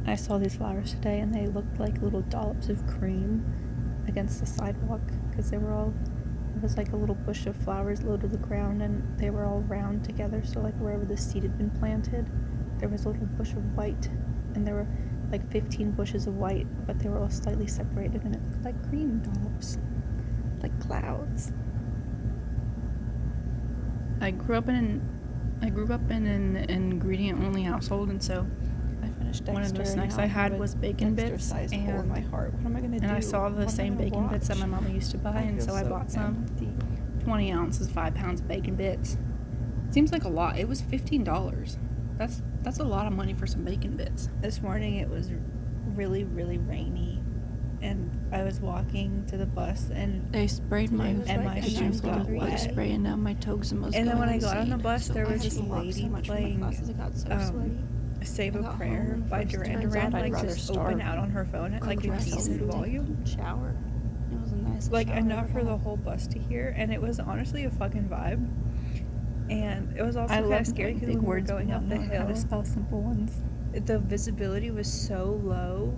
I saw these flowers today and they looked like little dollops of cream against the sidewalk because it was like a little bush of flowers low to the ground and they were all round together, so like wherever the seed had been planted there was a little bush of white, and there were like 15 bushes of white, but they were all slightly separated and it looked like cream dollops, like clouds. I grew up in an ingredient only household, and so I finished Dexter. One of the snacks I had was bacon bits, and my heart. What am I gonna do? and I saw the same bacon bits that my mama used to buy, and so I bought some. 20 ounces, 5 pounds of bacon bits. Seems like a lot. It was $15. That's a lot of money for some bacon bits. This morning it was really, really rainy, and I was walking to the bus, and they sprayed my shoes got wet. Spraying down my toes and And then when I got on the bus, there was this lady playing Save a Prayer by Duran Duran, like just open out on her phone at like a decent volume. Shower. It was a nice like enough for the whole bus to hear, and it was honestly a fucking vibe. And it was also kind of scary because we were going up the hill. How to spell simple ones. The visibility was so low.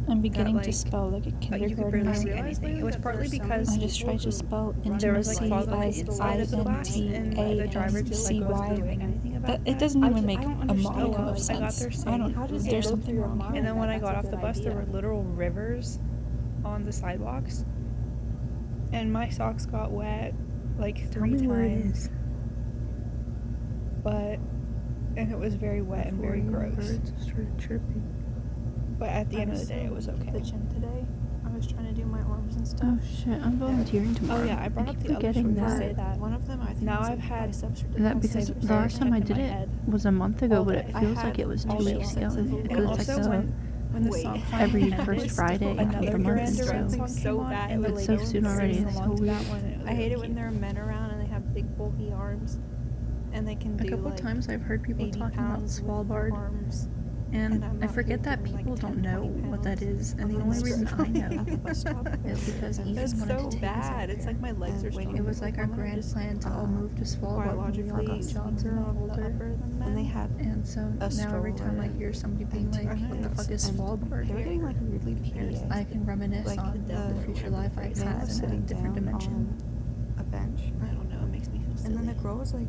I'm beginning to spell like a kindergarten. You could barely see anything. It was partly because I just tried to spell there was like fog on the intimacy, inside of the class, and the driver just like wasn't doing anything about it doesn't even make a modicum of sense. I got there saying, there's something wrong. And then when I got off the bus, there were literal rivers on the sidewalks, and my socks got wet like 3 times. And it was very wet and very gross. Birds started chirping. But at the end of the day, it was okay. The gym today, I was trying to do my arms and stuff. Oh shit! I'm volunteering tomorrow. Oh yeah, I brought up the other forgetting to that. say that. One of them, I think, now I've had that because the last time I did it was a month ago, but it feels like it was 2 weeks ago. And It was also like when the song every ended, first Friday of another the month. Duran So song so bad, and it's so soon already. It's so weird. I hate it when there are men around and they have big bulky arms, and they can do A couple like times I've heard people 80 talking about pounds with Svalbard, arms. and I'm I not forget that doing, like, people 10, don't know 20 what that pounds. is, and the I'm only just reason I know at the bus stop. is because Ethan It's wanted so to take us bad. up It's there. like my legs are starting. It was like our grand plan to all move to Svalbard when we all got jobs and are older. And they had And so now every time I hear somebody being like, what the fuck is Svalbard? they were getting like weirdly PDA. I can reminisce Like on the future life I man had was in a sitting different down dimension. on a bench. I don't know. It makes me feel silly. And then the girl was like,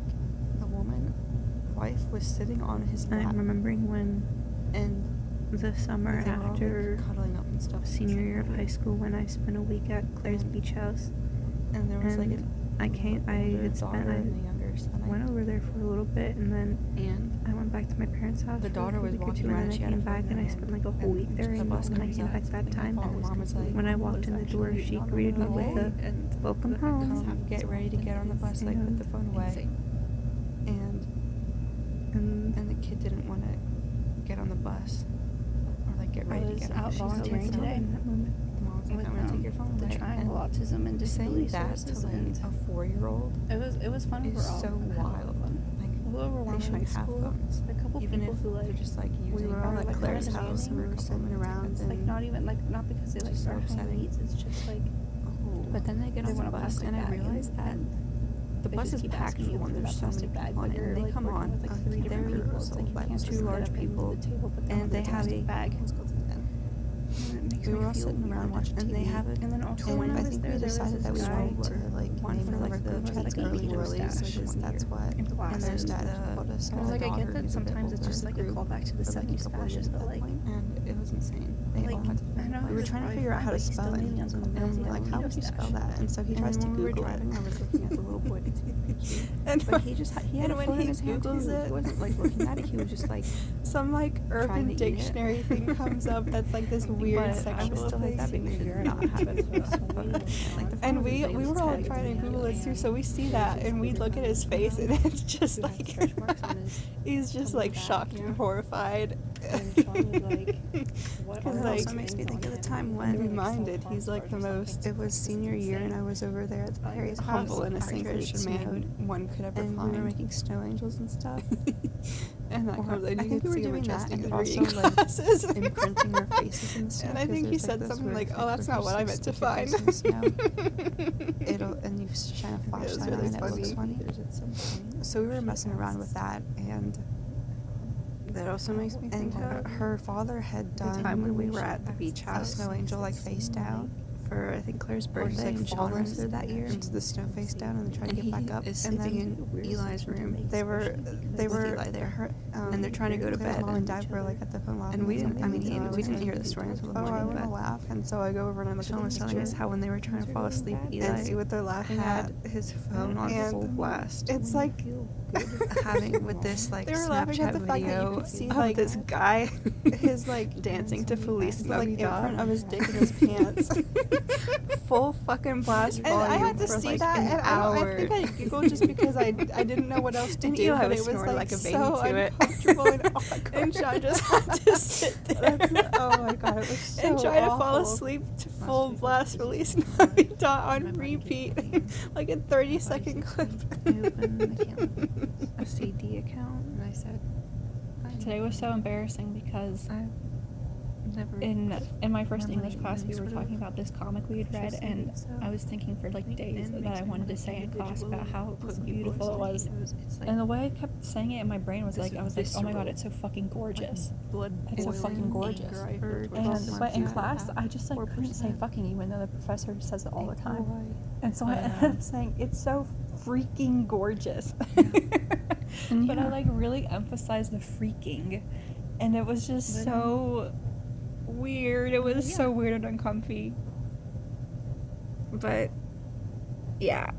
the wife was sitting on his lap. I'm remembering when And the summer they were all, after like, cuddling up and stuff. senior year of high school when I spent a week at Claire's beach house. And there was like And I had spent, I and the younger son. went over there for a little bit, and then I went back to my parents' house. The for daughter like was a week or walking two, around and and then I she had came a back phone and I in spent her like a whole hand, week there. and And the bus when I comes came up, back that time, and mom was like, when I walked in the door, she greeted me with a and welcome home. get ready to get on the bus, like put the phone away. And the kid didn't want to get on the bus or like get ready to get on. out She was volunteering so today. in that moment. The mom was like, With, I'm gonna take your phone the away. Triangle Autism and Just saying Disability that to Services, like and a 4-year-old it was fun is overall. so wild. Like they shouldn't have phones. A couple Even people if who they're like just like using. We were all like at Claire's randomly house and we were sitting around It's like and not even like not because they like just so are upsetting. needs. It's just like But then they get they on the want a bus plastic and I bag, realized that the they bus just is keep packed asking you full and for there's that so many plastic bag, people on but it. you're And they like come working on with like 3 different they're people. It's like you like can't just 2 get large up and people move the table, but and they have a bag. We were all sitting around watching TV, and they have it. And then also and when I was think there, we there was decided this that we guy wanted to like one name for like like the the like girly girly mustache whirlies, because that's what. and And their glasses. dad told us. I was like, I get that sometimes it's just like a callback to the 70s fashion, but like, and it was insane. They like, all had to. I know We were trying to figure out how to spell it, and we're like, how would you spell that? And so he tries to Google it. I was looking at the little boy because he was pretty cute. But he had a when phone he in his hand too. Googles it- He wasn't like looking at it. He was just like Some like Trying urban to eat it. dictionary thing comes up that's like this weird But I was sexual still like that thing. because it did not happen. And we were all trying to Google it too, so we see that and we look at his face and it's just like he's just like shocked and horrified. Because Like, also makes me think of the time I'm when reminded he's like the most. it was senior year and I was over there at the Perry's house, Humble, innocent our Christian Christian man one could ever and we find. were making snow angels and stuff. And that comes, and I you think could we were see him doing that adjusting and his also reading like glasses. imprinting our faces and stuff. And I think he said something like, "Oh, that's not what I meant to find." And you shine a It was flashlight really on it, it looks funny. funny. So we were messing around with that, and That also makes me think her father had done time when we were at the beach house, Snow Angel like face down for I think Claire's birthday and fallen that year into the snow face down and then tried to get back up. And then in Eli's room, they were Eli there, and they're trying to go to bed. Mom and Dad were like at the phone laughing. And we didn't hear the story until the morning. I want to laugh, and so I go over and I look. Sean was telling us how when they were trying to fall asleep, Eli see what they're laughing had his phone on full blast. It's like having with this like Snapchat video of this guy his like dancing to Feliz Navidad in front of his dick in his pants. Full fucking blast volume. And I had to see like that, and I think I giggled just because I didn't know what else to do. But it was like a baby so uncomfortable and awkward. And Sean just had to sit there. Oh my god, it was so and try to fall asleep to full blast Feliz Navidad on repeat, like a 30-second clip. I opened a CD account and I said, today was so embarrassing because in my first English class we were talking about this comic we had read, and I was thinking for like days that I wanted to say in class about how beautiful it was, and the way I kept saying it in my brain was like, I was like, oh my god, it's so fucking gorgeous, it's so fucking gorgeous. But in class I just like couldn't say fucking, even though the professor says it all the time, and so I ended up saying it's so freaking gorgeous. But I like really emphasized the freaking, and it was just so weird. It was so weird and uncomfy. But yeah,